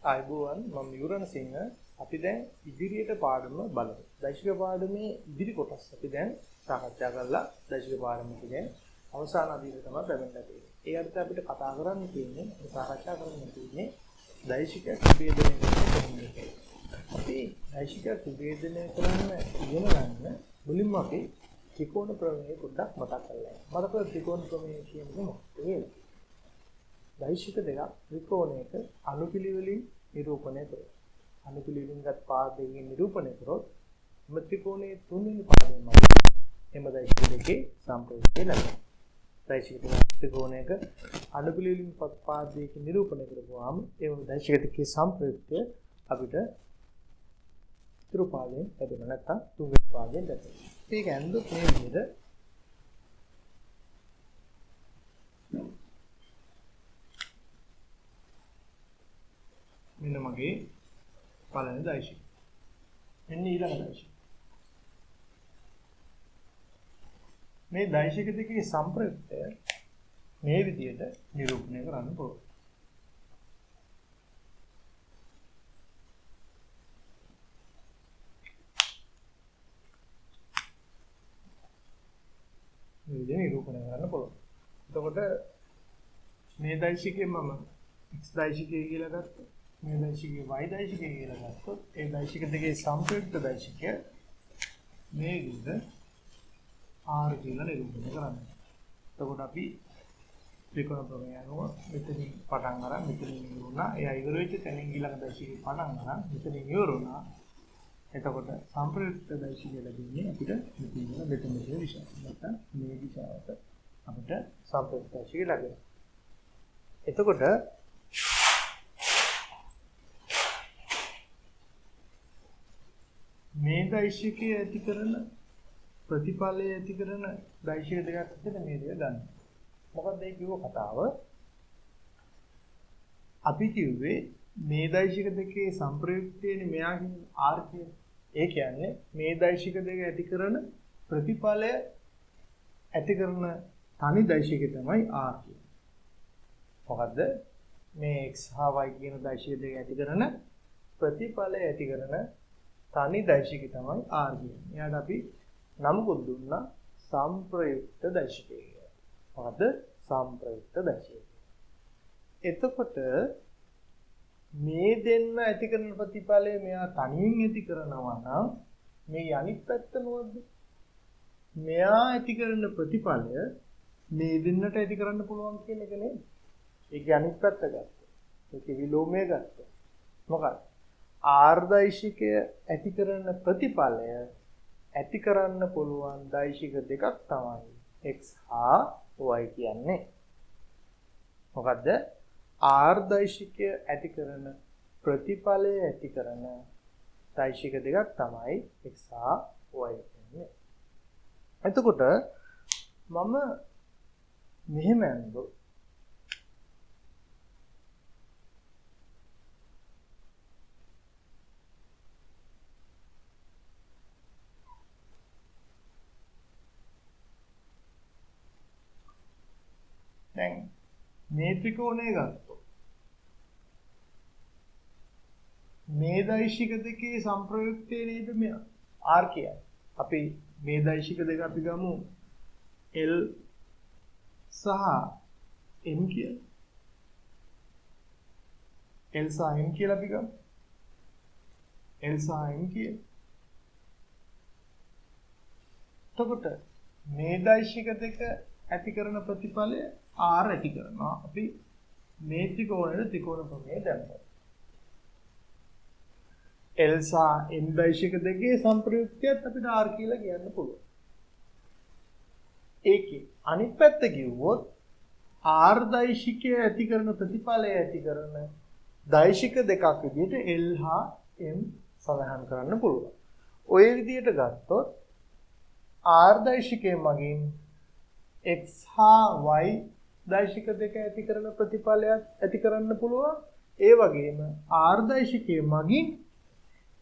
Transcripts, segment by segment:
ආයුබෝවන් මම යුරණ සිංහ අපි දැන් ඉදිරියට පාඩම බලමු. දෛශික පාඩමේ ඉදිරි කොටස් අපි දැන් සාකච්ඡා කරලා දෛශික පාඩමේ දැන් අවසාන අදියර තමයි පැමිණලා තියෙන්නේ. ඒ අර්ථ අපිට කතා කරන්න තියෙන්නේ සාකච්ඡා කරන්න තියෙන්නේ දෛශික විභේදනය කොහොමද අපි දෛශික විභේදනය කරන්න ඉගෙන ගන්න මුලින්ම අපි ත්‍රිකෝණ ප්‍රමේය පොඩ්ඩක් මතක් කරගන්න. මතක ත්‍රිකෝණ ප්‍රමේය කියන්නේ මොකක්ද? දෛශික දෙක ත්‍රිකෝණයක අනුපිළිවෙලින් නිරූපණය කරනවා. අනුපිළිවෙලින්ගත් පාදයෙන් නිරූපණය කරොත් එම ත්‍රිකෝණයේ තුන්වෙනි පාදයෙන් එම දෛශික දෙකේ සම්ප්‍රයුක්තය ලැබෙනවා. දෛශික ත්‍රිකෝණයක අනුපිළිවෙලින් පාදයක නිරූපණය කරපුවාම එම දෛශික දෙකේ සම්ප්‍රයුක්තය අපිට ත්‍රිපාදයෙන් ලැබෙනවා. නැත්නම් තුන්වෙනි පාදයෙන් ලැබෙනවා. ඒක ඇන්දොත් මේ විදිහට මෙන්න මගේ පළවෙනි දෛශික. මෙන්න ඊළඟ දෛශික. මේ දෛශික දෙකේ සම්ප්‍රයුක්තය මේ විදිහට නිරූපණය කරන්න පුළුවන්. මේ විදිහට නිරූපණය කරන්න පුළුවන්. එතකොට මේ දෛශිකේ මම x දෛශිකය කියලා ගත්තා. මේ දෛශිකයේ y දෛශිකය කියලා ගත්තොත් ඒ දෛශික දෙකේ සම්ප්‍රයුක්ත දෛශිකය මේ විදිහට r කියලා නිරූපණය කරන්නේ. එතකොට අපි ත්‍රිකෝණ ප්‍රමේය අනුව මෙතනින් පටන් අරන් මෙතනින් ඉවරුණා. එයා ඉවර වෙච්ච තැනින් ඊළඟ දෛශිකේ පටන් අරන් මෙතනින් ඉවරුණා. එතකොට සම්ප්‍රයුක්ත දෛශිකය ලැබෙන්නේ අපිට මෙතන දිශාව. නැත්නම් මේ දිශාවට අපිට සම්ප්‍රයුක්ත දෛශිකය ලැබෙනවා. එතකොට මේ දෛශිකයේ ඇති කරන ප්‍රතිඵලයේ ඇති කරන දෛශික දෙකක් විතර මේ දෙක ගන්න. මොකක්ද ඒ කිව්ව කතාව? අපි කිව්වේ මේ දෛශික දෙකේ සම්ප්‍රයුක්තයනේ මෙයා කියන්නේ r කියන්නේ. ඒ කියන්නේ මේ දෛශික දෙක ඇති කරන ප්‍රතිඵලය ඇති කරන තනි දෛශිකය තමයි r කියන්නේ. මොකද්ද? මේ x හා y කියන දෛශික දෙක ඇති කරන ප්‍රතිඵලය ඇති කරන තනි දෛශිකය තමයි r කියන්නේ. එයාට අපි නමකුත් දුන්නා සම්ප්‍රයුක්ත දෛශිකය කියලා. මොකද සම්ප්‍රයුක්ත දෛශිකය. එතකොට මේ දෙන්න ඇති කරන ප්‍රතිඵලය මෙයා තනියෙන් ඇති කරනවා නම් මේ අනිත් පැත්ත මොකද්ද? මෙයා ඇති කරන ප්‍රතිඵලය මේ දෙන්නට ඇති කරන්න පුළුවන් කියන එක නේද? ඒකේ අනිත් පැත්ත ගත්තා. ඒකේ විලෝමය ගත්තා. මොකක්ද? r දෛශිකය ඇති කරන ප්‍රතිඵලය ඇති කරන්න පුළුවන් දෛශික දෙකක් තමයි x හා y කියන්නේ. මොකද්ද? r දෛශිකය ඇති කරන ප්‍රතිඵලය ඇති කරන දෛශික දෙකක් තමයි x හා y කියන්නේ. එතකොට මම මෙහෙම යනකොට දැන් මේ ත්‍රිකෝණය ගත්තොත් මේ දෛශික දෙකේ සම්ප්‍රයුක්තය නේද මේ r කියන්නේ. අපි මේ දෛශික දෙක අපි ගමු l සහ m කියලා. l සහ m කියලා අපි ගමු. l සහ m කියලා. එතකොට මේ දෛශික දෙක ඇති කරන ප්‍රතිඵලය r ඇති කරනවා. අපි මේ ත්‍රිකෝණයේ ත්‍රිකෝණ ප්‍රමේය දැම්මා. l සහ m දෛශික දෙකේ සම්ප්‍රයුක්තයත් අපිට r කියලා කියන්න පුළුවන්. ඒකේ අනිත් පැත්ත කිව්වොත් r දෛශිකය ඇති කරන ප්‍රතිඵලය ඇති කරන දෛශික දෙකක් විදිහට l හා m සඳහන් කරන්න පුළුවන්. ওই විදිහට ගත්තොත් r දෛශිකය මගින් x හා y දෛශික දෙක ඇති කරන ප්‍රතිඵලයක් ඇති කරන්න පුළුවන්. ඒ වගේම r දෛශිකයේ මගින්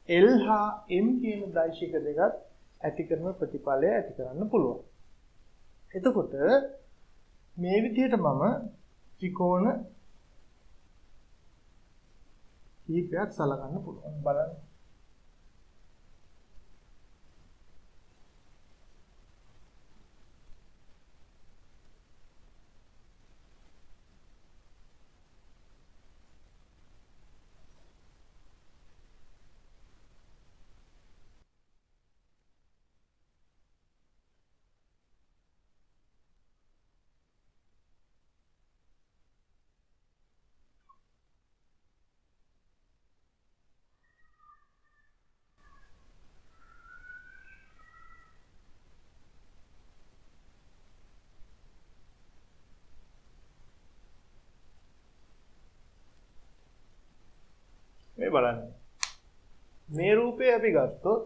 l හා m කියන දෛශික දෙකත් ඇති කරන ප්‍රතිඵලය ඇති කරන්න පුළුවන්. එතකොට මේ විදිහට මම ත්‍රිකෝණ කීපයක් සලකන්න පුළුවන්. බලන්න. මේ බලන්න. මේ රූපේ අපි ගත්තොත්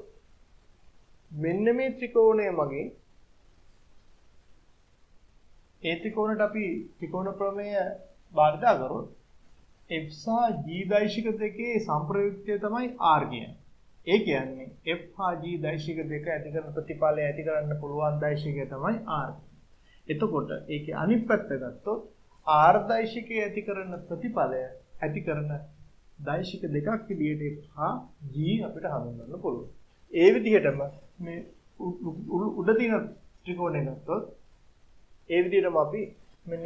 මෙන්න මේ ත්‍රිකෝණය මගින් ඒ ත්‍රිකෝණයට අපි ත්‍රිකෝණ ප්‍රමේය භාවිතා කරොත් f සහ g දෛශික දෙකේ සම්ප්‍රයුක්තය තමයි r කියන්නේ. ඒ කියන්නේ f හා g දෛශික දෙක ඇති කරන ප්‍රතිඵලය ඇති කරන්න පුළුවන් දෛශිකය තමයි r. එතකොට ඒකේ අනිත් පැත්ත ගත්තොත් r දෛශිකය ඇති කරන ප්‍රතිඵලය ඇති කරන දෛශික දෙකක් විදිහට f හා g අපිට හඳුන්වන්න පුළුවන්. ඒ විදිහටම මේ උඩ තියෙන ත්‍රිකෝණය ගත්තොත් ඒ විදිහටම අපි මෙන්න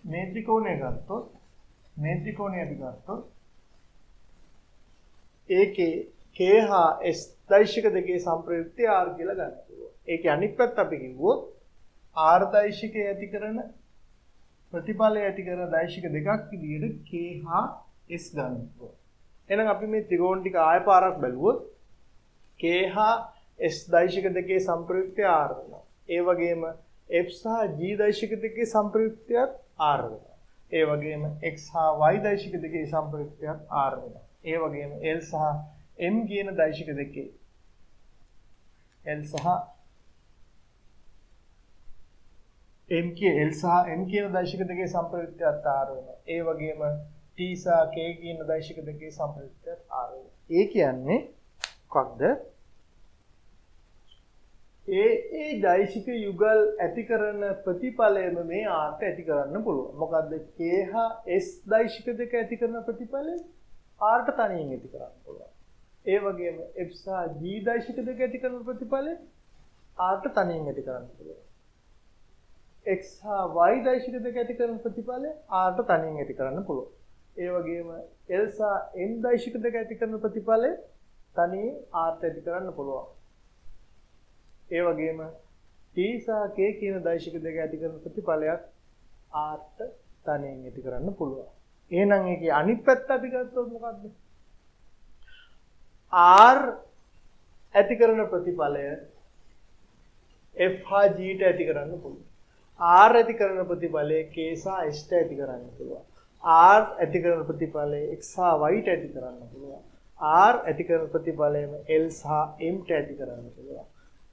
මේ ත්‍රිකෝණය ගත්තොත් මේ ත්‍රිකෝණය අපි ගත්තොත් ඒකේ k හා s දෛශික දෙකේ සම්ප්‍රයුක්තය r කියලා ගන්න පුළුවන්. ඒකේ අනිත් පැත්ත අපි කිව්වොත් r දෛශිකය ඇති කරන ප්‍රතිඵලය ඇති කරන දෛශික දෙකක් විදිහට k හා s ගන්න පුළුවන්. එහෙනම් අපි මේ ත්‍රිකෝණ ටික ආය පාරක් බැලුවොත් k හා s දෛශික දෙකේ සම්ප්‍රයුක්තය r වෙනවා. ඒ වගේම f සහ g දෛශික දෙකේ සම්ප්‍රයුක්තයත් r වෙනවා. ඒ වගේම x හා y දෛශික දෙකේ සම්ප්‍රයුක්තයත් r වෙනවා. ඒ වගේම l සහ m කියන දෛශික දෙකේ l සහ m කියන දෛශික දෙකේ සම්ප්‍රයුක්තයත් r වෙනවා. ඒ වගේම t සහ k කියන දෛශික දෙකේ සම්ප්‍රයුක්තයත් r වෙනවා. ඒ කියන්නේ මොකක්ද? ඒ දෛශික යුගල් ඇති කරන ප්‍රතිඵලයම මේ r ඇති කරන්න පුළුවන්. මොකද්ද? k හා s දෛශික දෙක ඇති කරන ප්‍රතිඵලය r තනියෙන් ඇති කරන්න පුළුවන්. ඒ වගේම f සහ g දෛශික දෙක ඇති කරන ප්‍රතිඵලය r තනියෙන් ඇති කරන්න පුළුවන්. x හා y දෛශික දෙක ඇති කරන ප්‍රතිඵලය r තනියෙන් ඇති කරන්න පුළුවන්. ඒ වගේම l සහ m දෛශික දෙක ඇති කරන ප්‍රතිඵලය තනියෙන් r ඇති කරන්න පුළුවන්. ඒ වගේම t සහ k කියන දෛශික දෙක ඇති කරන ප්‍රතිඵලයක් r තනියෙන් ඇති කරන්න පුළුවන්. එහෙනම් ඒකේ අනිත් පැත්ත අපි ගත්තොත් මොකද්ද? r ඇති කරන ප්‍රතිඵලය f හා g ට ඇති කරන්න පුළුවන්. r ඇති කරන ප්‍රතිඵලය k සහ s ට ඇති කරන්න පුළුවන්. r ඇති කරන ප්‍රතිඵලය x හා y ට ඇති කරන්න පුළුවන්. r ඇති කරන ප්‍රතිඵලයම l සහ m ට ඇති කරන්න පුළුවන්.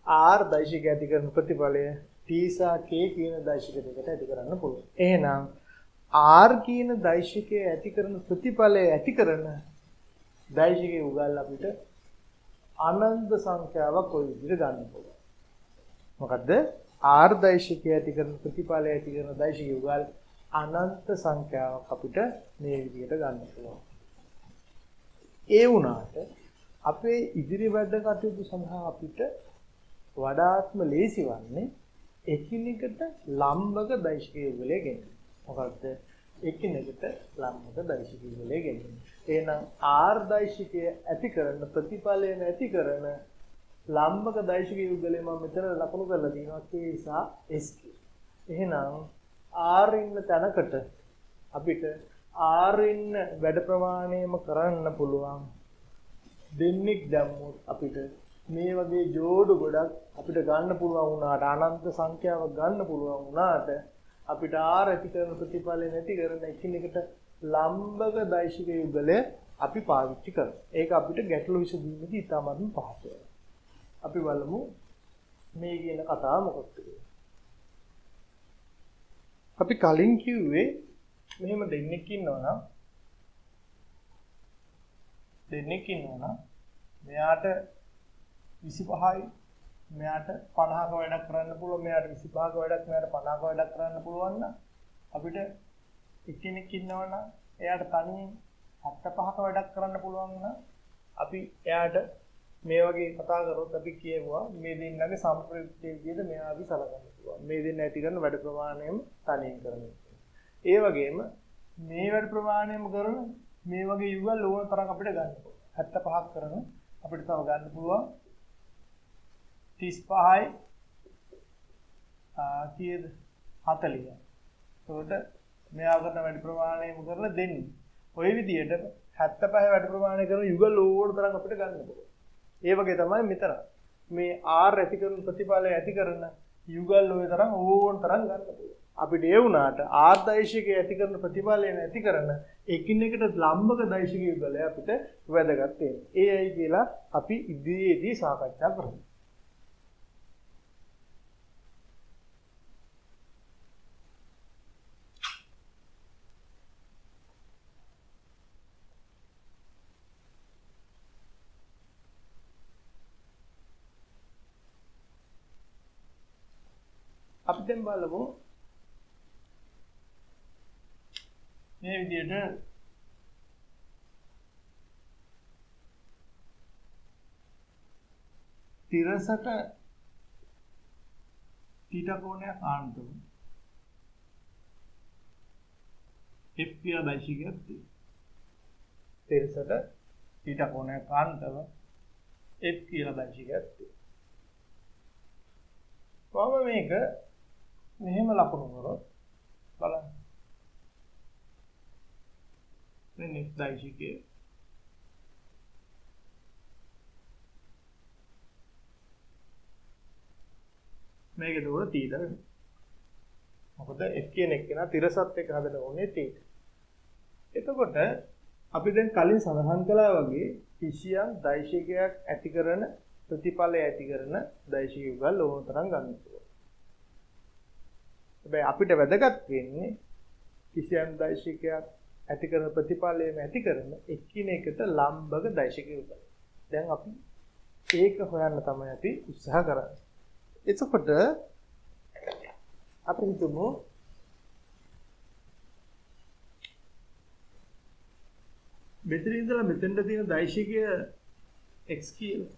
r දෛශික ඇති කරන ප්‍රතිඵලය t සහ k කියන දෛශික දෙකට ඇති කරන්න පුළුවන්. එහෙනම් r කියන දෛශිකයේ ඇති කරන ප්‍රතිඵලය ඇති කරන දෛශිකයේ උගල් අපිට අනන්ත සංඛ්‍යාවක් කොයි විදිහට ගන්න පුළුවන්. මොකද්ද? r දෛශිකයේ ඇති කරන ප්‍රතිඵලය ඇති කරන දෛශිකයේ උගල් අනන්ත සංඛ්‍යාවක් අපිට මේ විදිහට ගන්න පුළුවන්. ඒ වුණාට අපේ ඉදිරි වැඩ කටයුතු සඳහා අපිට වඩාත්ම ලේසි වන්නේ එකිනෙකට ලම්බක දෛශික යුගලයේ ගෙනීම. මොකද්ද? එකිනෙකට ලම්බක දෛශික යුගලයේ ගෙනීම. එහෙනම් r දෛශිකය ඇති කරන ප්‍රතිඵලය නැති කරන ලම්බක දෛශික යුගලය මම මෙතන ලකුණු කරලා තියෙනවා k සහ s කියලා. එහෙනම් r ඉන්න තැනකට අපිට r ඉන්න වැඩ ප්‍රමාණයම කරන්න පුළුවන්. දෙන්නෙක් දැම්මොත් අපිට මේ වගේ جوړු ගොඩක් අපිට ගන්න පුළුවන් වුණාට අනන්ත සංඛ්‍යාවක් ගන්න පුළුවන් වුණාට අපිට r ඇති කරන ප්‍රතිඵලය නැති කරන එකිනෙකට ලම්බක දෛශික යුගලය අපි පාවිච්චි කරනවා. ඒක අපිට ගැටලු විසඳීමේදී ඉතාමත්ම පහසුයි. අපි බලමු මේ කියන කතාව මොකක්ද කියලා. අපි කලින් කිව්වේ මෙහෙම දෙන්නෙක් ඉන්නවා නම් මෙයාට 25යි මෙයාට 50ක වැඩක් කරන්න පුළුවන්, මෙයාට 25ක වැඩක්, මෙයාට 50ක වැඩක් කරන්න පුළුවන් නම් අපිට එක්කෙනෙක් ඉන්නවනම් එයාට තනියෙන් 75ක වැඩක් කරන්න පුළුවන් නම් අපි එයාට මේ වගේ කතා කරොත් අපි කියනවා මේ දෙන්නගේ සම්ප්‍රයුක්තයේ විදිහට මෙයා අපි සලකන්න පුළුවන්. මේ දෙන්න ඇති කරන වැඩ ප්‍රමාණයම තනියෙන් කරන්න. ඒ වගේම මේ වැඩ ප්‍රමාණයම කරන මේ වගේ යුගල් ඕන තරම් අපිට ගන්න පුළුවන්. 75ක් කරන අපිට තව ගන්න පුළුවන් 35යි කීයද 40. ඒකට මෙයා කරන වැඩ ප්‍රමාණයම කරලා දෙන්නේ. ওই විදිහට 75 වැඩ ප්‍රමාණය කරන යුගල් ඕන තරම් අපිට ගන්න පුළුවන්. ඒ වගේ තමයි මෙතන මේ R ඇති කරන ප්‍රතිඵලය ඇති කරන යුගල් ඔය තරම් ඕන තරම් ගන්න පුළුවන්. අපිට ඒ වුණාට R දෛශිකයේ ඇති කරන ප්‍රතිඵලය නැති කරන එකිනෙකට ලම්බක දෛශික යුගලය අපිට වැදගත් වෙනවා. ඒයි කියලා අපි ඉදිරියේදී සාකච්ඡා කරමු. අපි දැන් බලමු මේ විදිහට තිරසට θ කෝණයක් ආන්තු F කියලා දෛශිකයක් තියෙනවා. තිරසට θ කෝණයක් ආන්තව F කියලා දෛශිකයක් තියෙනවා. කොහොම මේක මෙහෙම ලකුණු කරොත් බලන්න. මෙන්න F දෛශිකය මේක දුර θ වෙනවා. මොකද F කියන එක නා තිරසත් එක්ක හදන්න ඕනේ θ. එතකොට අපි දැන් කලින් සඳහන් කළා වගේ කිසියම් දෛශිකයක් ඇති කරන ප්‍රතිඵලය ඇති කරන දෛශික යුගල් ඕන තරම් ගන්න පුළුවන්. හැබැයි අපිට වැදගත් වෙන්නේ කිසියම් දෛශිකයක් ඇති කරන ප්‍රතිඵලයම ඇති කරන එකිනෙකට ලම්බක දෛශික යුගල්. දැන් අපි ඒක හොයන්න තමයි අපි උත්සාහ කරන්නේ. එතකොට අපි හිතමු මෙතන ඉඳලා මෙතෙන්ට තියෙන දෛශිකය x කියලා.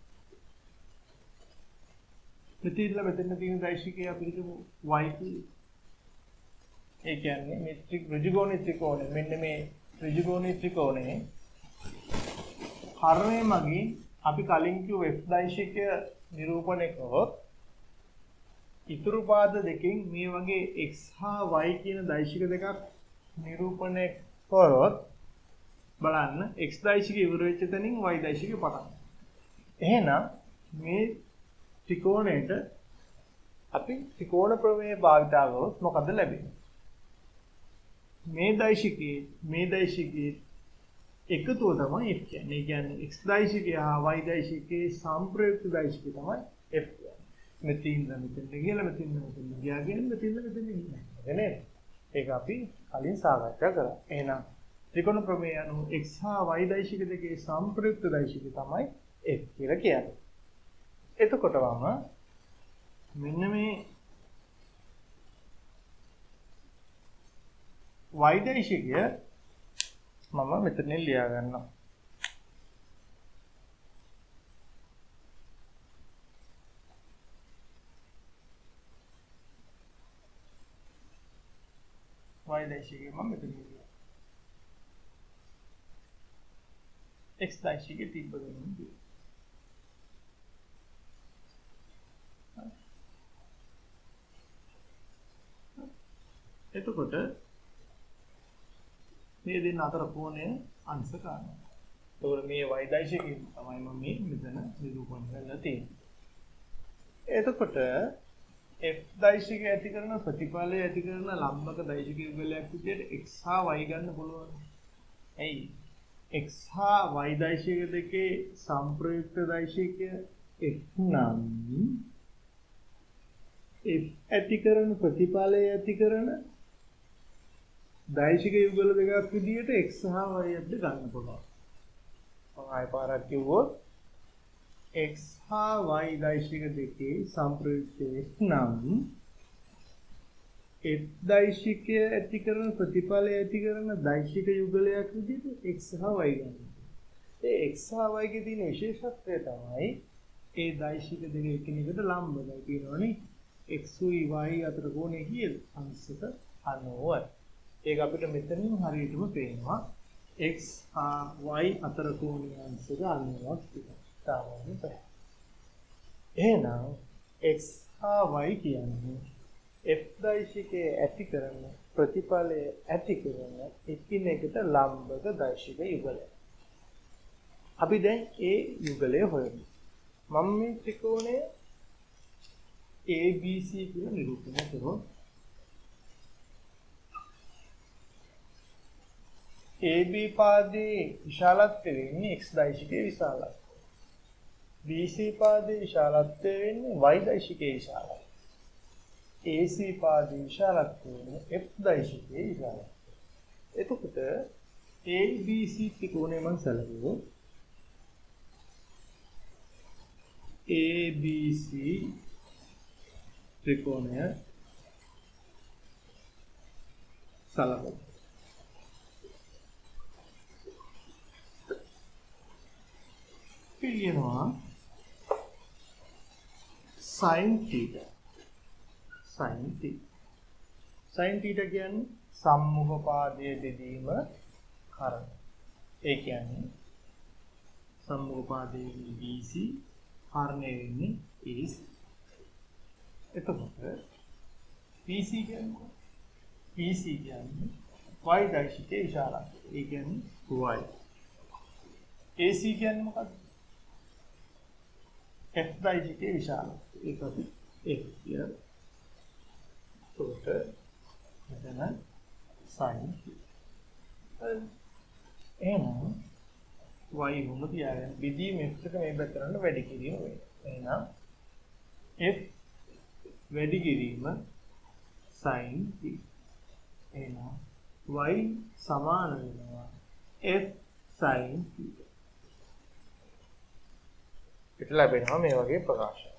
මෙතන ඉඳලා මෙතෙන්ට තියෙන දෛශිකය අපි හිතමු y කියලා. ඒ කියන්නේ මේ ත්‍රිජ්‍යගෝණී ත්‍රිකෝණය මෙන්න මේ ත්‍රිජ්‍යගෝණී ත්‍රිකෝණයේ හරණය මගින් අපි කලින් කිව්ව f දෛශිකය නිරූපණය කරොත් ඉතුරු පාද දෙකෙන් මේ වගේ x හා y කියන දෛශික දෙකක් නිරූපණය කරොත් බලන්න x දෛශිකය ඉවර වෙච්ච තැනින් y දෛශිකය පටන් ගන්නවා. එහෙනම් මේ ත්‍රිකෝණයට අපි ත්‍රිකෝණ ප්‍රමේය භාවිත කරොත් මොකද ලැබෙන්නේ? මේ දෛශිකයේ එකතුව තමයි f කියන්නේ. ඒ කියන්නේ x දෛශිකය හා y දෛශිකයේ සම්ප්‍රයුක්ත දෛශිකය තමයි f කියන්නේ. මෙතින් මෙතෙන් ගිහලා මෙතින් මෙතෙන් ගියා කියන්නේ මෙතින් මෙතෙන් ගියා නේද? ඒක අපි කලින් සාකච්ඡා කරා. එහෙනම් ත්‍රිකෝණ ප්‍රමේය අනුව x හා y දෛශික දෙකේ සම්ප්‍රයුක්ත දෛශිකය තමයි f කියලා කියන්නේ. එතකොට වම මෙන්න මේ y දෛශිකය මම මෙතන ලියා ගන්නවා. y දෛශිකය මම මෙතන ලියනවා. x දෛශිකය තිබ්බ දෙන්නේ. එතකොට මේ දෙන්න අතර කෝණය අංශ කාරණා. එතකොට මේ y දෛශිකය තමයි මම මේ මෙතන නිරූපණය කරලා තියෙන්නේ. එතකොට f දෛශිකය ඇති කරන ප්‍රතිඵලය ඇති කරන ලම්බක දෛශික යුගලයක් විදිහට x හා y ගන්න පුළුවන්. ඇයි? x හා y දෛශික දෙකේ සම්ප්‍රයුක්ත දෛශිකය f නම් f ඇති කරන ප්‍රතිඵලය ඇති කරන දෛශික යුගල දෙකක් විදිහට x හා y අද්ද ගන්න පුළුවන්. මම ආයෙ පාරක් කිව්වොත් x හා y දෛශික දෙකේ සම්ප්‍රයුක්ත f නම් F දෛශිකය ඇති කරන ප්‍රතිඵලය ඇති කරන දෛශික යුගලයක් විදිහට x සහ y ගන්නවා. ඒ x සහ y ගේ තියෙන විශේෂත්වය තමයි ඒ දෛශික දෙක එකිනෙකට ලම්බයි කියනවනේ. x උයි y අතර කෝණය කීයද? අංශක 90යි. ඒක අපිට මෙතනින් හරියටම පේනවා. x y අතර කෝණය අංශක 90ක් තියෙනවා. තාමත් බෑ. එහෙනම් x y කියන්නේ F දෛශිකයේ ඇති කරන ප්‍රතිඵලය ඇති කරන එකිනෙකට ලම්බක දෛශික යුගලය. අපි දැන් ඒ යුගලය හොයමු. මම මේ ත්‍රිකෝණය ABC කියලා නිරූපණය කරනවා. AB පාදයේ විශාලත්වය වෙන්නේ x දෛශිකයේ විශාලත්වය. BC පාදයේ විශාලත්වය වෙන්නේ y දෛශිකයේ විශාලත්වය. AC පාදයේ විශාලත්වය වෙන්නේ F දෛශිකයේ විශාලත්වය. එතකොට ABC ත්‍රිකෝණය මම සැලකුවොත් ABC ත්‍රිකෝණය සලකුව. කියනවා sin theta. sin theta. sin theta කියන්නේ සම්මුඛ පාදයේ බෙදීම කරන. ඒ කියන්නේ සම්මුඛ පාදයේ BC හරණය වෙන්නේ AC. එතකොට PC කියන්නේ PC කියන්නේ y දෛශිකයේ විශාලත්වය. ඒ කියන්නේ y. AC කියන්නේ මොකක්ද? F දෛශිකයේ විශාලත්වය. ඒක අපි F කියලා. එතකොට මෙතන sin එහෙනම් y වුණ තියාගෙන බෙදීම f එක මේ පැත්තට වැඩි කිරීම වෙනවා. එහෙනම් f වැඩි කිරීම sin t. එහෙනම් y සමාන වෙනවා f sin t. පිට ලැබෙනවා මේ වගේ ප්‍රකාශන.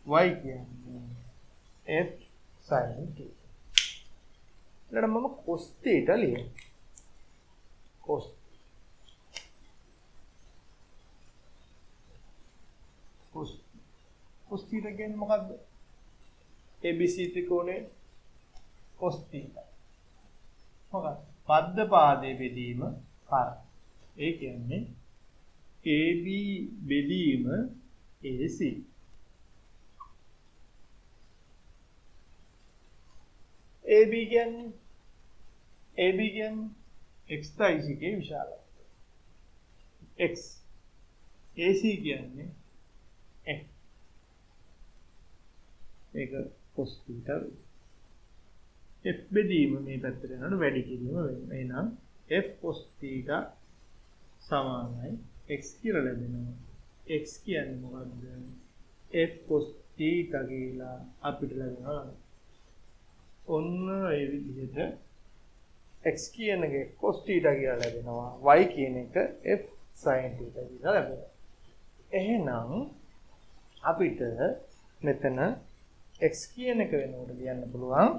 y කියන්නේ f sin t. ඊළඟ මම cos theta ලියනවා. cos theta කියන්නේ මොකක්ද? ABC ත්‍රිකෝණයේ cos theta. මොකක්ද? පද්ද පාදයේ බෙදීම කර. ඒ කියන්නේ AB බෙදීම AC. AB කියන්නේ x දෛශිකයේ විශාලත්වය. x. AC කියන්නේ f. ඒක cos theta. f බෙදීම මේ පැත්තට යනකොට වැඩි කිරීම වෙනවා. එහෙනම් f cos theta සමානයි x කියලා ලැබෙනවා. x කියන්නේ මොකද්ද? f cos theta කියලා අපිට ලැබෙනවා. ඔන්න ඒ විදිහට x කියන එක cos theta කියලා ලැබෙනවා. y කියන එක f sin theta කියලා ලැබෙනවා. එහෙනම් අපිට මෙතන x කියන එක වෙනකොට ලියන්න පුළුවන්.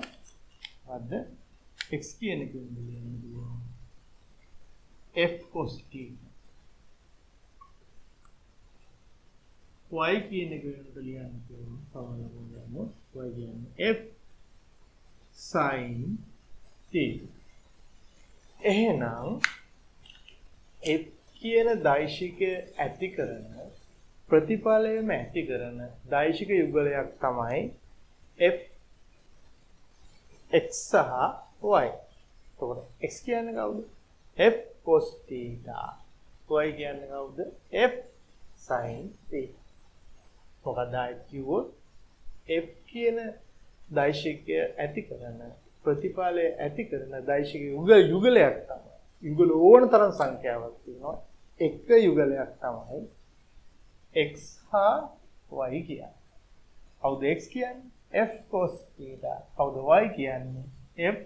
අද x කියන එක වෙනකොට ලියන්න පුළුවන්. f cos theta. y කියන එක වෙනකොට ලියන්න පුළුවන්. තවලම y කියන්නේ f sin theta. එහෙනම් f කියන දෛශිකය ඇති කරන ප්‍රතිඵලයම ඇති කරන දෛශික යුගලයක් තමයි f x සහ y. එතකොට x කියන්නේ කවුද? f cos theta. y කියන්නේ කවුද? f sin theta. මොකද කිව්වොත් f කියන දෛශිකය ඇති කරන ප්‍රතිඵලය ඇති කරන දෛශික යුගලයක් තමයි. යුගල ඕන තරම් සංඛ්‍යාවක් තියෙනවා. එක යුගලයක් තමයි x හා y කියන්නේ. කවුද x කියන්නේ? f cos theta. කවුද y කියන්නේ? f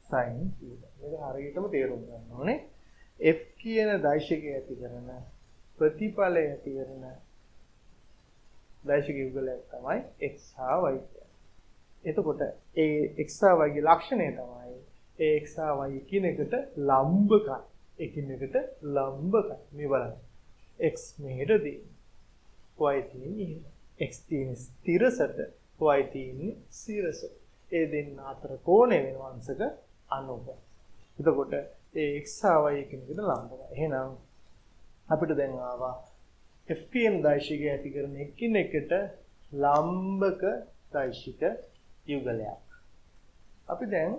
sin theta. මේක හරියටම තේරුම් ගන්න ඕනේ. f කියන දෛශිකය ඇති කරන ප්‍රතිඵලය ඇති කරන දෛශික යුගලයක් තමයි x හා y කියන්නේ. එතකොට ඒ x y ගේ ලක්ෂණය තමයි ඒ x y කියන එකට ලම්බකයි. එකිනෙකට ලම්බකයි. මේ බලන්න. x මෙහෙට තියෙන්නේ. y තියෙන්නේ. x තියෙන්නේ ස්ථිරසට. y තියෙන්නේ සිරසට. ඒ දෙන්න අතර කෝණය වෙනවා අංශක 90. එතකොට ඒ x y එකිනෙකට ලම්බකයි. එහෙනම් අපිට දැන් ආවා f කියන දෛශිකය ඇති කරන එකිනෙකට ලම්බක දෛශික යුගලයක්. අපි දැන්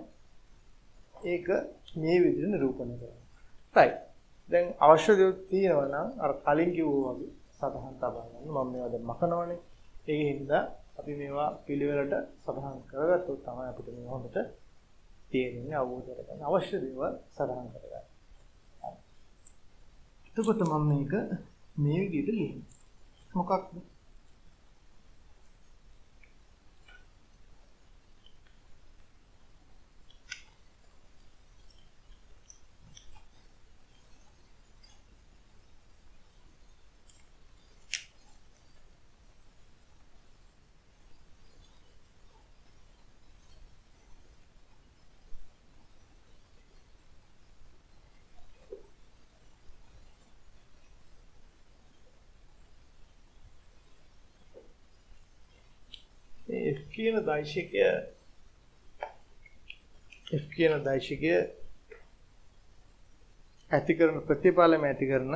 ඒක මේ විදිහට නිරූපණය කරනවා. right. දැන් අවශ්‍ය දේ තියෙනවා නම් අර කලින් කිව්වා වගේ සතහන් තබා ගන්න. මම මේවා දැන් මකනවනේ. ඒකෙන් හින්දා අපි මේවා පිළිවෙලට සතහන් කරගත්තොත් තමයි අපිට මේ හොඳට තේරෙන්නේ අවබෝධ කරගන්න. අවශ්‍ය දේවල් සතහන් කරගන්න. එතකොට මම මේක මේ විදිහට ලියනවා. මොකක්ද? F කියන දෛශිකය ඇති කරන ප්‍රතිඵලම ඇති කරන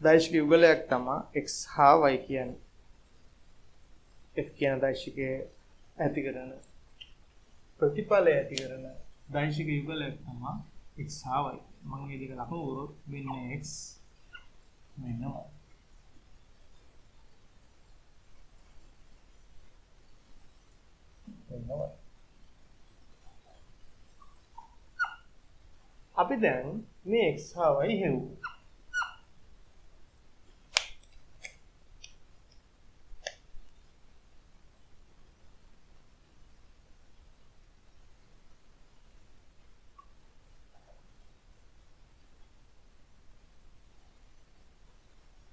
දෛශික යුගලයක් තමයි x හා y කියන්නේ. F කියන දෛශිකය ඇති කරන ප්‍රතිඵලය ඇති කරන දෛශික යුගලයක් තමයි x හා y. මම මේ දෙක ලකුණු කරොත් මෙන්න x මෙන්න y. අපි දැන් මේ x හා y හෙව්වා.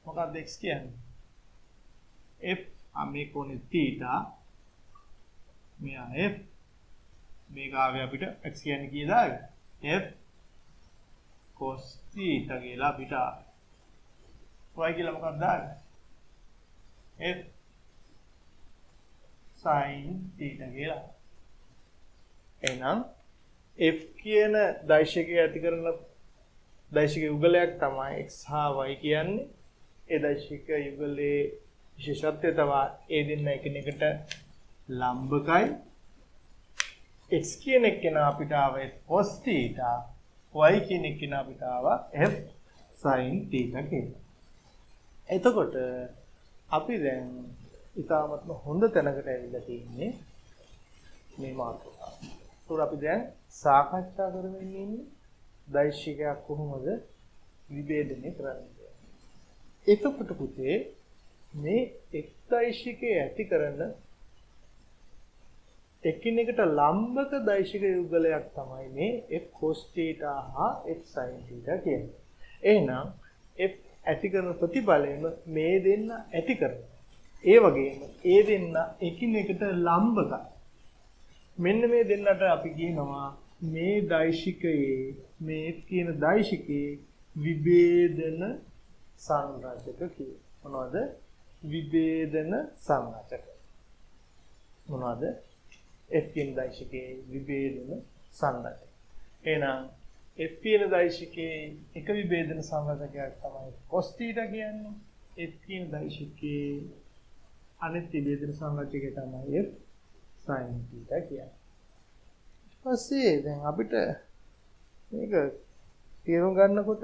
මොකක්ද x කියන්නේ? f මේ කොනේ θ මෙයා f මේක ආවේ අපිට x කියන්නේ කීයදාද? f cos θ කියලා අපිට y කියලා මොකක්ද දාන්නේ? f sin θ කියලා. එහෙනම් f කියන දෛශිකය ඇති කරන දෛශික යුගලයක් තමයි x හා y කියන්නේ. ඒ දෛශික යුගලයේ විශේෂත්වය තමයි ඒ දෙන්න එකිනෙකට ලම්බකයි. x කියන එක අපිට ආව cos θ, y කියන එක අපිට ආව f sin θ කියලා. එතකොට අපි දැන් ඉතාමත්ම හොඳ තැනකට ඇවිල්ලා තියෙන්නේ මේ මාතෘකාව. ඒකට අපි දැන් සාකච්ඡා කරමින් ඉන්නේ දෛශිකයක් කොහොමද විභේදනය කරන්නේ. එතකොට පුතේ මේ එක් දෛශිකයේ ඇති කරන එකිනෙකට ලම්බක දෛශික යුගලයක් තමයි මේ f cos θ හා f sin θ කියන්නේ. එහෙනම් f ඇති කරන ප්‍රතිඵලයම මේ දෙන්න ඇති කරනවා. ඒ වගේම ඒ දෙන්න එකිනෙකට ලම්බකයි. මෙන්න මේ දෙන්නට අපි කියනවා මේ දෛශිකයේ මේ f කියන දෛශිකයේ විභේදන සංරචක කියලා. මොනවද? විභේදන සංරචක. මොනවද? f කියන දෛශිකයේ විභේදන සංරචක. එහෙනම් f කියන දෛශිකයේ එක විභේදන සංරචකයක් තමයි cos θ කියන්නේ. f කියන දෛශිකයේ අනිත් විභේදන සංරචකය තමයි f sin θ කියන්නේ. ඊපස්සේ දැන් අපිට මේක තේරුම් ගන්නකොට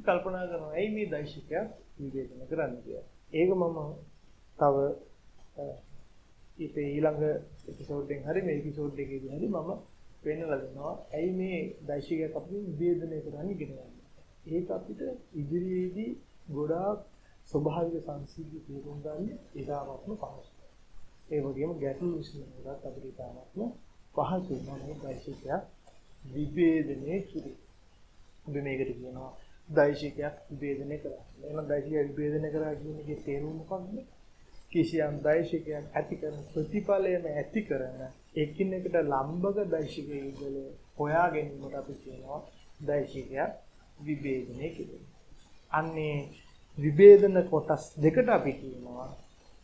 කල්පනා කරනවා ඇයි මේ දෛශිකයක් විභේදනය කරන්නේ කියලා. ඒක මම තව ඊළඟ එපිසෝඩ් එකෙන් හරි මේ එපිසෝඩ් එකේදී හරි මම පෙන්නලා දෙනවා ඇයි මේ දෛශිකයක් අපි විභේදනය කරන්නේ කියලා. ඒක අපිට ඉදිරියේදී ගොඩාක් ස්වභාවික සංසිද්ධි තේරුම් ගන්න ඉතාමත්ම පහසුයි. ඒ වගේම ගැටලු විසඳුමකට අපිට ඉතාමත්ම පහසු වෙනවා මේ දෛශිකයක් විභේදනය කිරීම. අපි මේකට කියනවා දෛශිකයක් විභේදනය කරා. එහෙනම් දෛශිකයක් විභේදනය කරා කියන එකේ තේරුම මොකක්ද? කිසියම් දෛශිකයක් ඇති කරන ප්‍රතිඵලයම ඇති කරන එකිනෙකට ලම්බක දෛශිකයේ ඉඳලා හොයා ගැනීමට අපි කියනවා දෛශිකය විභේදනය කියලා. අන්නේ විභේදන කොටස් දෙකට අපි කියනවා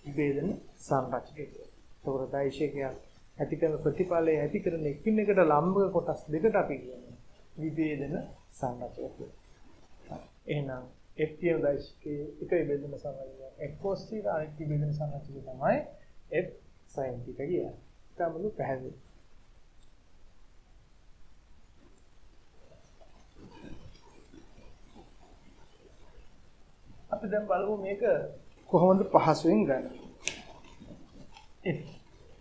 විභේදන සංරචක කියලා. ඒතකොට දෛශිකය ඇති කරන ප්‍රතිඵලයේ ඇති කරන එකිනෙකට ලම්බක කොටස් දෙකට අපි කියනවා විභේදන සංරචක කියලා. එහෙනම් F කියන දෛශිකයේ එක විභේදන සංරචකයක් F cos theta අනිත් විභේදන සංරචකය තමයි F sin theta කියන්නේ. තමලු පැහැදිලි. අපි දැන් බලමු මේක කොහොමද පහසුවෙන් ගන්න. F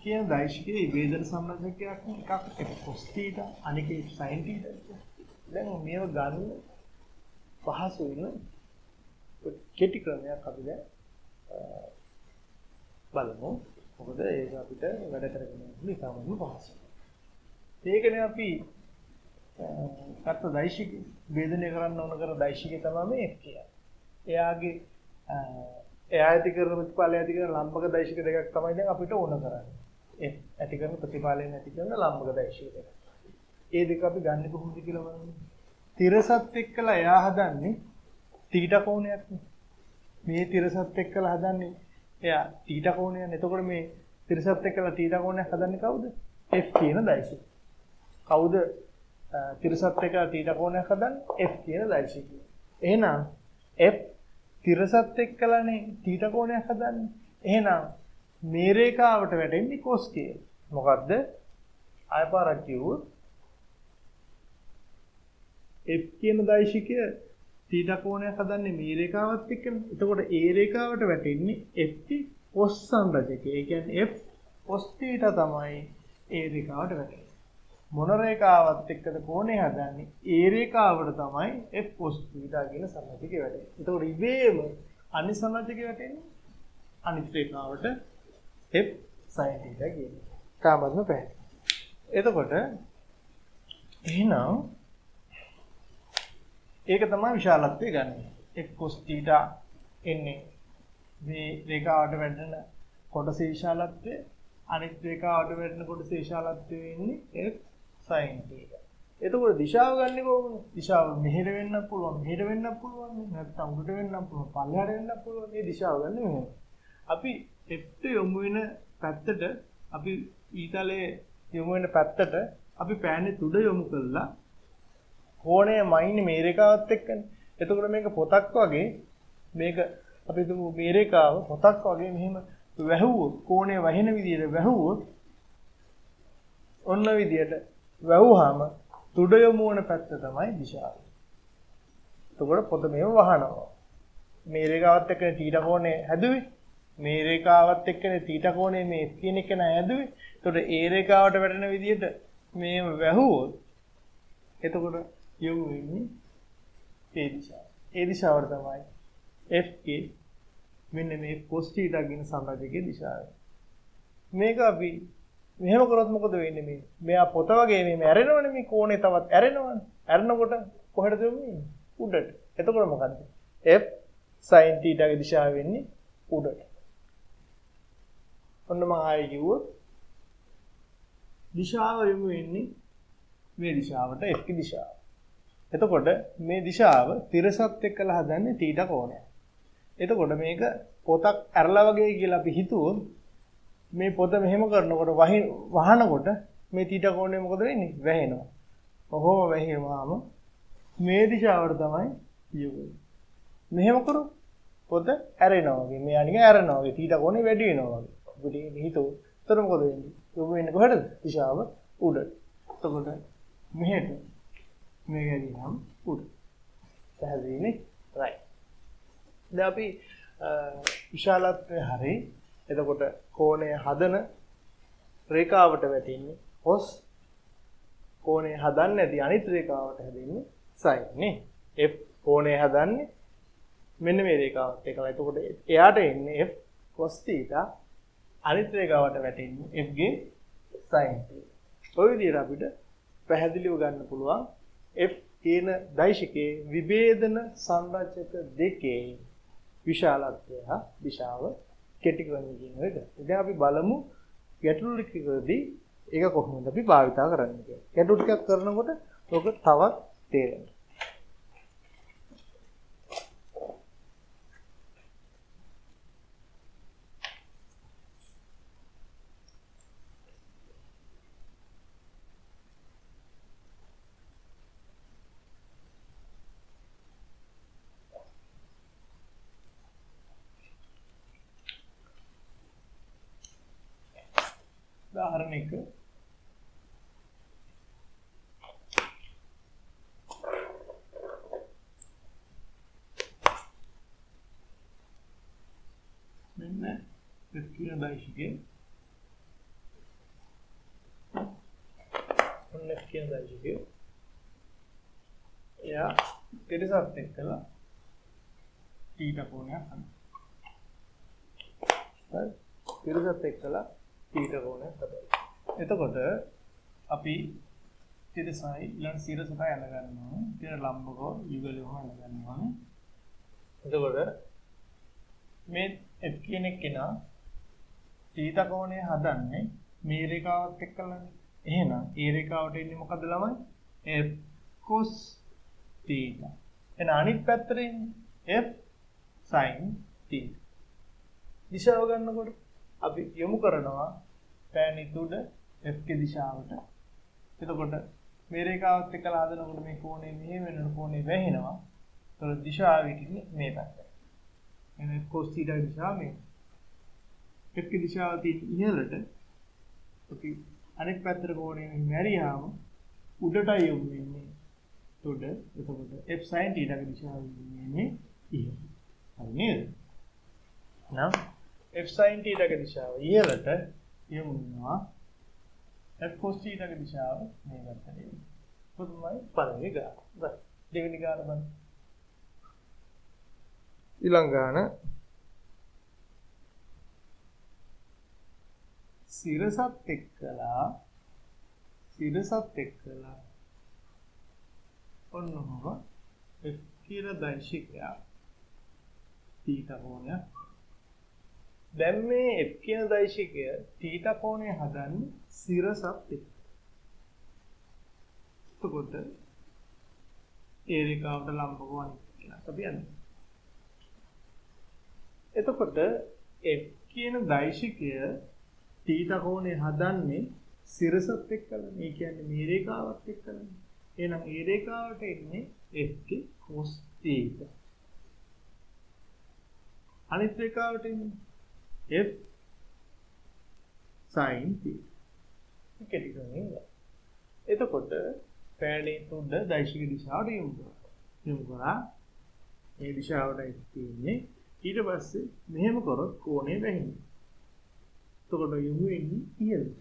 කියන දෛශිකයේ විභේදන සංරචකයක් එකක් F cos theta අනික F sin theta. දැන් මේව ගන්න පහසු වෙන කෙටි ක්‍රමයක් අපි දැන් බලමු. මොකද ඒක අපිට වැඩ කරගෙන යන්න ඉතාමත් පහසුයි. ඒකනේ අපි අර්ථ දෛශික වේදනය කරන්න ඕන කර දෛශිකය තමයි මේ F කියන්නේ. එයාගේ එයා ඇති කරන ප්‍රතිඵලය ඇති කරන ලම්බක දෛශික දෙකක් තමයි දැන් අපිට ඕන කරන්නේ. F ඇති කරන ප්‍රතිඵලයෙන් ඇති කරන ලම්බක දෛශික දෙක. ඒ දෙක අපි ගන්න කොහොමද කියලා බලමු. තිරසත් එක්කලා එයා හදන්නේ තීටා කෝණයක් නේ. මේ තිරසත් එක්කලා හදන්නේ එයා තීටා කෝණයක්. එතකොට මේ තිරසත් එක්කලා තීටා කෝණයක් හදන්නේ කවුද? F කියන දෛශිකය. කවුද තිරසත් එක්කලා තීටා කෝණයක් හදන්නේ? F කියන දෛශිකය. එහෙනම් F තිරසත් එක්කලානේ තීටා කෝණයක් හදන්නේ. එහෙනම් මේ රේඛාවට වැටෙන්නේ cos කියලා. මොකද්ද? ආයපාරක් කිව්වොත් F කියන දෛශිකය තීටා කෝණයක් හදන්නේ මේ රේඛාවත් එක්කනේ. එතකොට ඒ රේඛාවට වැටෙන්නේ F cos සංරචකය. ඒ කියන්නේ F cos theta තමයි ඒ රේඛාවට වැටෙන්නේ. මොන රේඛාවත් එක්කද කෝණය හදන්නේ? ඒ රේඛාවට තමයි F cos theta කියන සංරචකය වැටෙන්නේ. එතකොට ඉබේම අනිත් සංරචකය වැටෙන්නේ අනිත් රේඛාවට F sin theta කියන්නේ. කාමත්ම පැහැදිලි. එතකොට එහෙනම් ඒක තමයි විශාලත්වය ගන්න. F cos theta එන්නේ මේ රේඛාවට වැටෙන කොටසේ විශාලත්වය, අනිත් රේඛාවට වැටෙන කොටසේ විශාලත්වය වෙන්නේ F sin theta. එතකොට දිශාව ගන්න කොහොමද? දිශාව මෙහෙට වෙන්න පුළුවන්, මෙහෙට වෙන්න පුළුවන්, නැත්නම් උඩට වෙන්න පුළුවන්, පල්ලෙහාට වෙන්න පුළුවන්. මේ දිශාව ගන්න මෙහෙම. අපි F යොමු වෙන පැත්තට, අපි ඊතලයේ යොමු වෙන පැත්තට අපි පෑන්නේ තුඩ යොමු කළා. කෝණය මයින්නේ මේ රේඛාවත් එක්කනේ. එතකොට මේක පොතක් වගේ මේක අපි හිතමු මේ රේඛාව පොතක් වගේ මෙහෙම වැහුවොත් කෝණය වහින විදියට වැහුවොත් ඔන්න විදියට වැහුවාම තුඩ යොමු වන පැත්ත තමයි දිශාව. එතකොට පොත මෙහෙම වහනවා. මේ රේඛාවත් එක්කනේ තීටා කෝණය හැදුවේ. මේ රේඛාවත් එක්කනේ තීටා කෝණය මේ F කියන එක නෑ හැදුවේ. එතකොට ඒ රේඛාවට වැටෙන විදියට මේ වැහුවොත් එතකොට යොමු වෙන්නේ ඒ දිශාව. ඒ දිශාවට තමයි F ගේ මෙන්න මේ cos theta කියන සංරචකයේ දිශාව. මේක අපි මෙහෙම කරොත් මොකද වෙන්නේ මේ? මෙයා පොත වගේ මේ ඇරෙනවනේ මේ කෝණේ තවත් ඇරෙනවනේ. ඇරෙනකොට කොහෙටද යොමු වෙන්නේ? උඩට. එතකොට මොකද්ද? F sin theta ගේ දිශාව වෙන්නේ උඩට. ඔන්න මම ආයෙ කිව්වොත් දිශාව යොමු වෙන්නේ මේ දිශාවට F ගේ දිශාව. එතකොට මේ දිශාව තිරසත් එක්කලා හදන්නේ තීටා කෝණය. එතකොට මේක පොතක් ඇරලා වගේ කියලා අපි හිතුවොත් මේ පොත මෙහෙම කරනකොට වහනකොට මේ තීටා කෝණය මොකද වෙන්නේ? වැහෙනවා. ඔහොම වැහිමාම මේ දිශාවට තමයි යොමු වෙන්නේ. මෙහෙම කරොත් පොත ඇරෙනවා වගේ. මේ අනික ඇරෙනවා වගේ. තීටා කෝණය වැඩි වෙනවා වගේ. අපිට හිතුවොත් එතන මොකද වෙන්නේ? යොමු වෙන්නේ කොහෙටද? දිශාව උඩට. එතකොට මෙහෙට මේක දිහාම උඩ. පැහැදිලිනේ? right. දැන් අපි විශාලත්වය හරි එතකොට කෝණය හදන රේඛාවට වැටෙන්නේ cos, කෝණය හදන්නේ නැති අනිත් රේඛාවට හැදෙන්නේ sin නේ. F කෝණය හදන්නේ මෙන්න මේ රේඛාවත් එක්කලා. එතකොට එයාට එන්නේ F cos theta, අනිත් රේඛාවට වැටෙන්නේ F ගේ sin theta. ඔය විදිහට අපිට පැහැදිලිව ගන්න පුළුවන් F කියන දෛශිකයේ විභේදන සංරචක දෙකේ විශාලත්වය හා දිශාව කෙටි ක්‍රමයෙන් කියන එක. දැන් අපි බලමු ගැටළු ලිඛිතයේදී ඒක කොහොමද අපි භාවිතා කරන්නේ කියලා. ගැටු ටිකක් කරනකොට ඔක තවත් තේරෙනවා. උදාහරණයක මෙන්න කියන දෛශිකය ඔන්න කියන දෛශිකය එයා පිටසත් එක්කලා තීටා කෝණයක් හදනවා. හරි පිටසත් එක්කලා තීටා කෝණයක් හදනවා. එතකොට අපි තිරසයි ඊළඟ සිරසට යන ගන්නවා. තිර ලම්බකව යුගලව යන ගන්නවා. එතකොට මේ F කියන කෙනා තීටා කෝණය හදන්නේ මේ රේඛාවත් එක්කලානේ. එහෙනම් ඒ රේඛාවට එන්නේ මොකද ළමයි? F cos theta. එන අනිත් පැත්තට එන්නේ F sin theta. දිශාව ගන්නකොට අපි යොමු කරනවා පෑනි තුඩ F ගේ දිශාවට. එතකොට මේ රේඛාවත් එක්කලා හදනකොට මේ කෝණය මෙහෙම වෙනකොට කෝණය වැහෙනවා. ඒතකොට දිශාව ඉන්නේ මේ පැත්තට. එහෙනම් cos theta දිශාව මේ. F ගේ දිශාව තියෙන ඉහළට අපි අනෙක් පැත්තට කෝණය මෙරියාම උඩටයි යොමු වෙන්නේ. උඩ එතකොට F sin theta ගේ දිශාව වෙන්නේ ඉහළ. හරි නේද? නම් F sin theta ගේ දිශාව ඉහළට යොමු වෙනවා. F cos theta ගේ දිශාව මේ පැත්තට යොමු. කොහොමයි පළවෙනි ගාන. right. දෙවෙනි ගාන බලන්න. ඊළඟ ගාන සිරසත් එක්කලා ඔන්නෝම F කියන දෛශිකය තීටා කෝණය. දැන් මේ F කියන දෛශිකය තීටා කෝණය හදන්නේ සිරසත් එක්ක. එතකොට ඒ රේඛාවට ලම්බව වන්නේ අපි යන්නේ. එතකොට F කියන දෛශිකය තීටා කෝණය හදන්නේ සිරසත් එක්කලා. මේ කියන්නේ මේ රේඛාවත් එක්කලා. එහෙනම් ඒ රේඛාවට එන්නේ F ගේ cos theta. අනිත් රේඛාවට එන්නේ F sin theta. කෙටි කරන්නේ. එතකොට පෑනේ තුඩ දෛශික දිශාවට යොමු කරා. මේ දිශාවටයි තියෙන්නේ. ඊට පස්සේ මෙහෙම කරොත් කෝණය වැහෙනවා. එතකොට යොමු වෙන්නේ ඉහළට.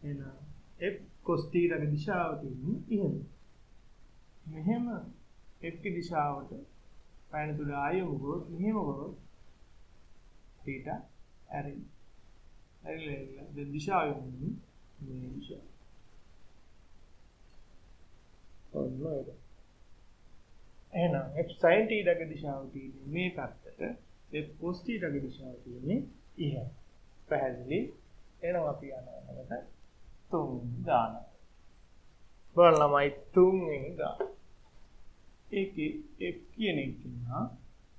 එහෙනම් F cos theta ගේ දිශාව තියෙන්නේ ඉහළට. මෙහෙම F ගේ දිශාවට පෑන තුඩ ආයොමු කරොත් මෙහෙම කරොත් theta ඇරෙනවා. ඇරිලා දැන් දිශාව යොමුනේ මේ දිශාව. ඔන්න ඒක. එහෙනම් F sin theta ගේ දිශාව තියෙන්නේ මේ පැත්තට. F cos theta ගේ දිශාව තියෙන්නේ ඉහළ. පැහැදිලි? එහෙනම් අපි යනවා තුන් ගාන. බලන්නමයි තුන් වෙනි ගාන. ඒකේ F කියන එක නා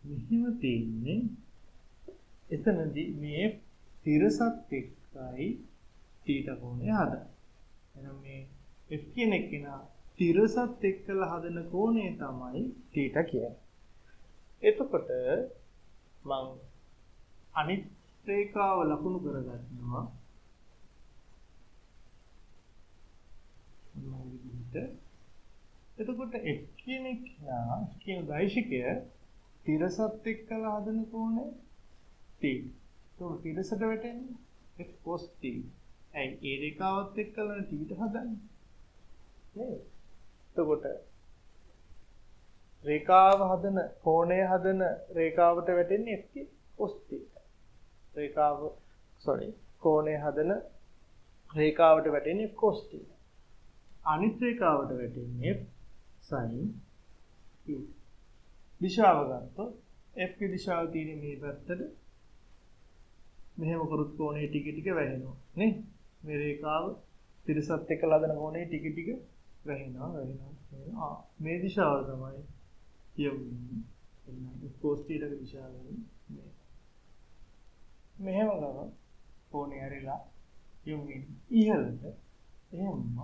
මෙහිම තියෙන්නේ එතනදී මේ තිරසත් එක්කයි තීටා කෝණය හදන්නේ. එහෙනම් මේ F කියන එක නා තිරසත් එක්කලා හදන කෝණය තමයි තීටා කියන්නේ. එතකොට මම අනිත් රේඛාව ලකුණු කරගන්නවා. එතකොට F කියන එක කියන දෛශිකය තිරසත් එක්කලා හදන කෝණය T. તો තිරසට වැටෙන්නේ F cos T. ඇයි ඒ රේඛාවත් එක්කලා T හදන්නේ? නේද? එතකොට රේඛාව හදන කෝණය හදන රේඛාවට වැටෙන්නේ F cos T. කෝණය හදන රේඛාවට වැටෙන්නේ F cos T. අනිත් රේඛාවට වැටෙන්නේ F sin T. දිශාව ගත්තොත් F ගේ දිශාව තියෙන්නේ මේ පැත්තට. මෙහෙම කරුත් කෝණේ ටික වැහෙනවා නේ මේ රේඛාව තිරසත් එක්ක ලදන කෝණේ ටික වැහෙනවා මේ දිශාව තමයි යොමු වෙන්නේ cos θ ක දිශාව මේ මෙහෙම ගම කෝණේ ඇරිලා යොමු වෙන්නේ ඉහළට එහෙමම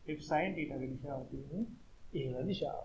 f sin θ ක දිශාව තියෙන්නේ ඉහළ දිශාව